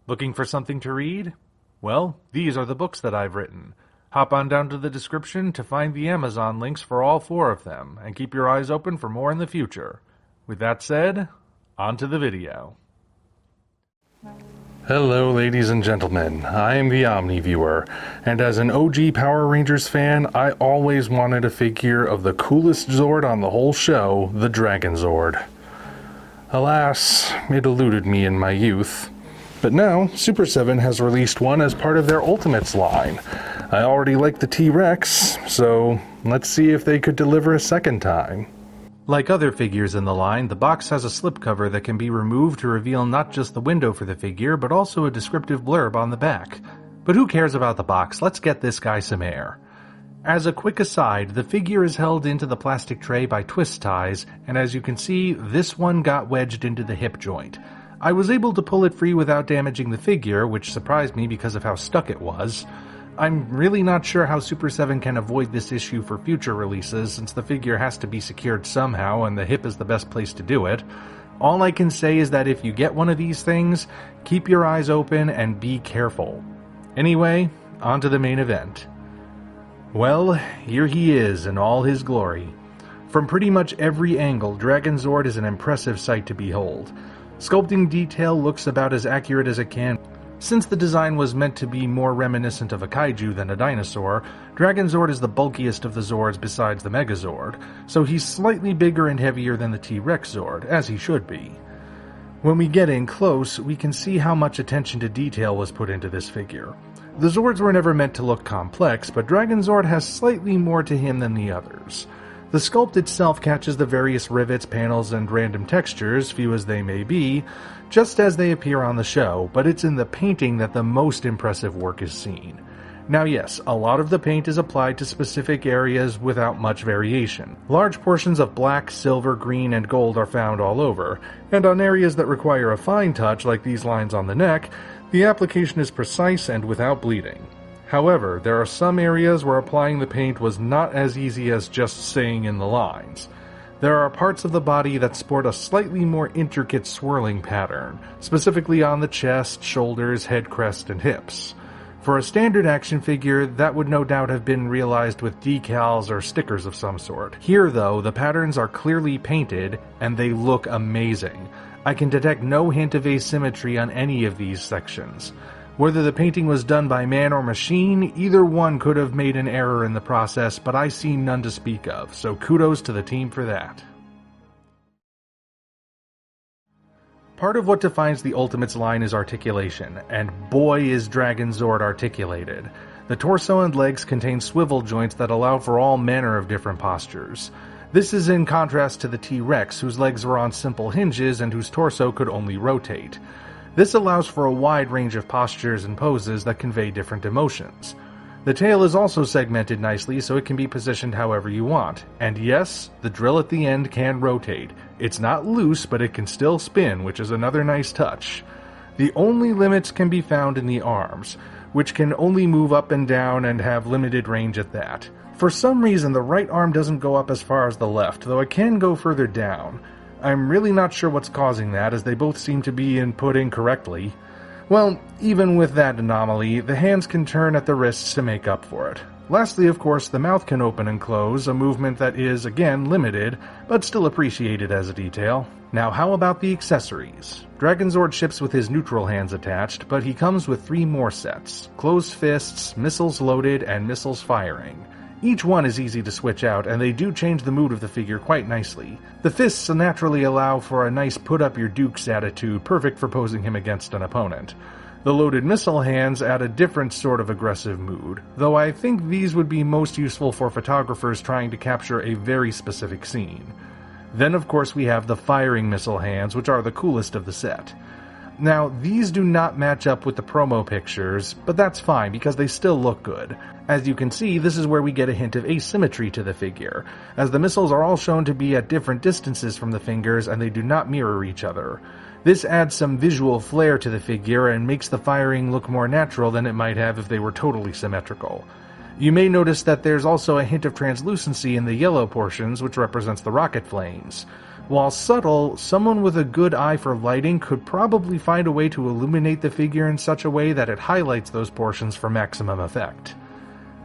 Looking for something to read? Well, these are the books that I've written. Hop on down to the description to find the Amazon links for all 4 of them, and keep your eyes open for more in the future. With that said, on to the video. Hello ladies and gentlemen, I am the Omni viewer, and as an OG Power Rangers fan, I always wanted a figure of the coolest Zord on the whole show, the Dragonzord. Alas, it eluded me in my youth. But now, Super7 has released one as part of their Ultimates line. I already like the T-Rex, so let's see if they could deliver a second time. Like other figures in the line, the box has a slipcover that can be removed to reveal not just the window for the figure, but also a descriptive blurb on the back. But who cares about the box? Let's get this guy some air. As a quick aside, the figure is held into the plastic tray by twist ties, and as you can see, this one got wedged into the hip joint. I was able to pull it free without damaging the figure, which surprised me because of how stuck it was. I'm really not sure how Super7 can avoid this issue for future releases, since the figure has to be secured somehow and the hip is the best place to do it. All I can say is that if you get one of these things, keep your eyes open and be careful. Anyway, on to the main event. Well, here he is in all his glory. From pretty much every angle, Dragonzord is an impressive sight to behold. Sculpting detail looks about as accurate as it can. Since the design was meant to be more reminiscent of a kaiju than a dinosaur, Dragonzord is the bulkiest of the Zords besides the Megazord, so he's slightly bigger and heavier than the T-Rex Zord, as he should be. When we get in close, we can see how much attention to detail was put into this figure. The Zords were never meant to look complex, but Dragonzord has slightly more to him than the others. The sculpt itself catches the various rivets, panels, and random textures, few as they may be, just as they appear on the show, but it's in the painting that the most impressive work is seen. Now yes, a lot of the paint is applied to specific areas without much variation. Large portions of black, silver, green, and gold are found all over, and on areas that require a fine touch, like these lines on the neck, the application is precise and without bleeding. However, there are some areas where applying the paint was not as easy as just saying in the lines. There are parts of the body that sport a slightly more intricate swirling pattern, specifically on the chest, shoulders, head crest, and hips. For a standard action figure, that would no doubt have been realized with decals or stickers of some sort. Here, though, the patterns are clearly painted, and they look amazing. I can detect no hint of asymmetry on any of these sections. Whether the painting was done by man or machine, either one could have made an error in the process, but I see none to speak of, so kudos to the team for that. Part of what defines the Ultimates line is articulation, and boy is Dragonzord articulated. The torso and legs contain swivel joints that allow for all manner of different postures. This is in contrast to the T-Rex, whose legs were on simple hinges and whose torso could only rotate. This allows for a wide range of postures and poses that convey different emotions. The tail is also segmented nicely so it can be positioned however you want. And yes, the drill at the end can rotate. It's not loose, but it can still spin, which is another nice touch. The only limits can be found in the arms, which can only move up and down and have limited range at that. For some reason, the right arm doesn't go up as far as the left, though it can go further down. I'm really not sure what's causing that, as they both seem to be input incorrectly. Well, even with that anomaly, the hands can turn at the wrists to make up for it. Lastly, of course, the mouth can open and close, a movement that is, again, limited, but still appreciated as a detail. Now how about the accessories? Dragonzord ships with his neutral hands attached, but he comes with 3 more sets: closed fists, missiles loaded, and missiles firing. Each one is easy to switch out, and they do change the mood of the figure quite nicely. The fists naturally allow for a nice put-up-your-dukes attitude, perfect for posing him against an opponent. The loaded missile hands add a different sort of aggressive mood, though I think these would be most useful for photographers trying to capture a very specific scene. Then of course we have the firing missile hands, which are the coolest of the set. Now, these do not match up with the promo pictures, but that's fine because they still look good. As you can see, this is where we get a hint of asymmetry to the figure, as the missiles are all shown to be at different distances from the fingers and they do not mirror each other. This adds some visual flair to the figure and makes the firing look more natural than it might have if they were totally symmetrical. You may notice that there's also a hint of translucency in the yellow portions, which represents the rocket flames. While subtle, someone with a good eye for lighting could probably find a way to illuminate the figure in such a way that it highlights those portions for maximum effect.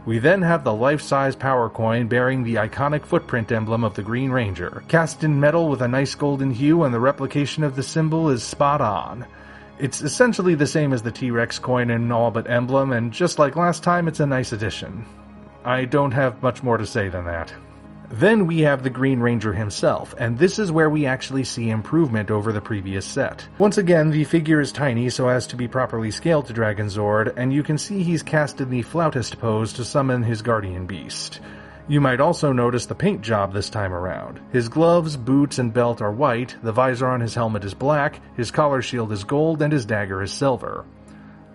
We then have the life-size power coin bearing the iconic footprint emblem of the Green Ranger, cast in metal with a nice golden hue, and the replication of the symbol is spot on. It's essentially the same as the T-Rex coin in all but emblem, and just like last time, it's a nice addition. I don't have much more to say than that. Then we have the Green Ranger himself, and this is where we actually see improvement over the previous set. Once again, the figure is tiny so as to be properly scaled to Dragonzord, and you can see he's cast in the flautist pose to summon his guardian beast. You might also notice the paint job this time around. His gloves, boots, and belt are white, the visor on his helmet is black, his collar shield is gold, and his dagger is silver.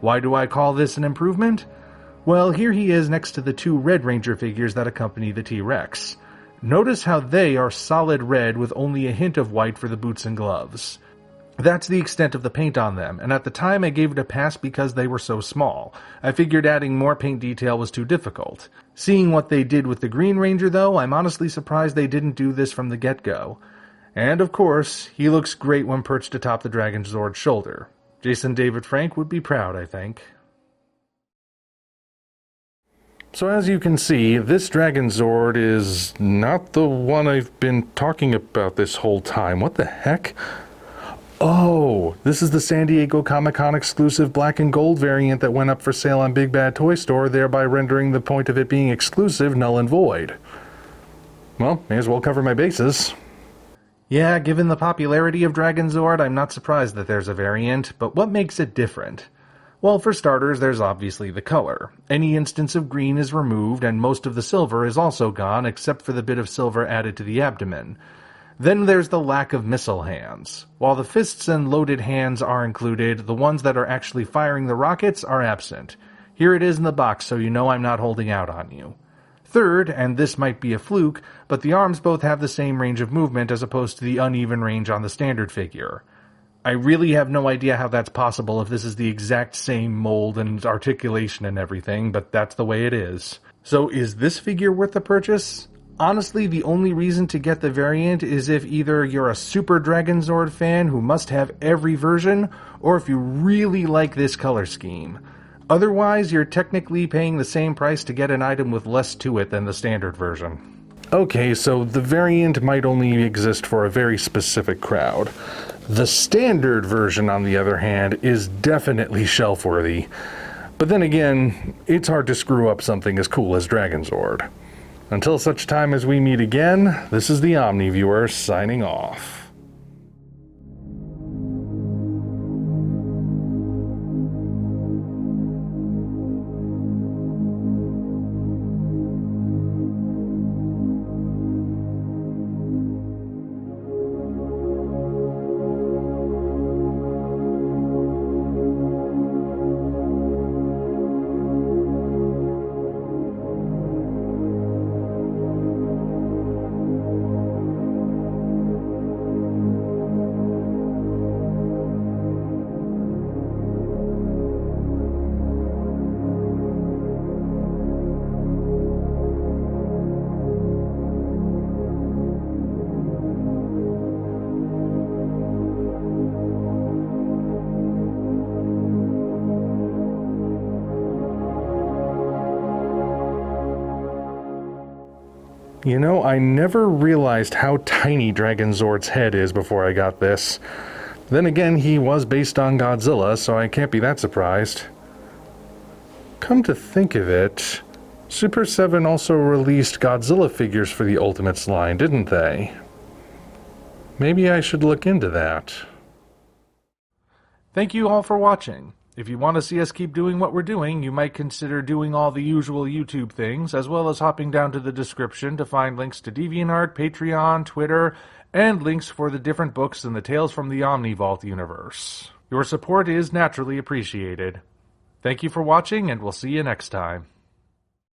Why do I call this an improvement? Well, here he is next to the two Red Ranger figures that accompany the T-Rex. Notice how they are solid red with only a hint of white for the boots and gloves. That's the extent of the paint on them, and at the time I gave it a pass because they were so small. I figured adding more paint detail was too difficult. Seeing what they did with the Green Ranger though, I'm honestly surprised they didn't do this from the get-go. And of course, he looks great when perched atop the Dragonzord's shoulder. Jason David Frank would be proud, I think. So as you can see, this Dragonzord is not the one I've been talking about this whole time. What the heck? Oh, this is the San Diego Comic-Con exclusive black and gold variant that went up for sale on Big Bad Toy Store, thereby rendering the point of it being exclusive null and void. Well, may as well cover my bases. Yeah, given the popularity of Dragonzord, I'm not surprised that there's a variant, but what makes it different? Well, for starters, there's obviously the color. Any instance of green is removed, and most of the silver is also gone, except for the bit of silver added to the abdomen. Then there's the lack of missile hands. While the fists and loaded hands are included, the ones that are actually firing the rockets are absent. Here it is in the box, so you know I'm not holding out on you. Third, and this might be a fluke, but the arms both have the same range of movement as opposed to the uneven range on the standard figure. I really have no idea how that's possible if this is the exact same mold and articulation and everything, but that's the way it is. So is this figure worth the purchase? Honestly, the only reason to get the variant is if either you're a super Dragonzord fan who must have every version, or if you really like this color scheme. Otherwise, you're technically paying the same price to get an item with less to it than the standard version. Okay, so the variant might only exist for a very specific crowd. The standard version, on the other hand, is definitely shelf-worthy. But then again, it's hard to screw up something as cool as Dragonzord. Until such time as we meet again, this is the Omni Viewer signing off. You know, I never realized how tiny Dragonzord's head is before I got this. Then again, he was based on Godzilla, so I can't be that surprised. Come to think of it, Super7 also released Godzilla figures for the Ultimates line, didn't they? Maybe I should look into that. Thank you all for watching. If you want to see us keep doing what we're doing, you might consider doing all the usual YouTube things, as well as hopping down to the description to find links to DeviantArt, Patreon, Twitter, and links for the different books in the Tales from the Omni Vault universe. Your support is naturally appreciated. Thank you for watching, and we'll see you next time.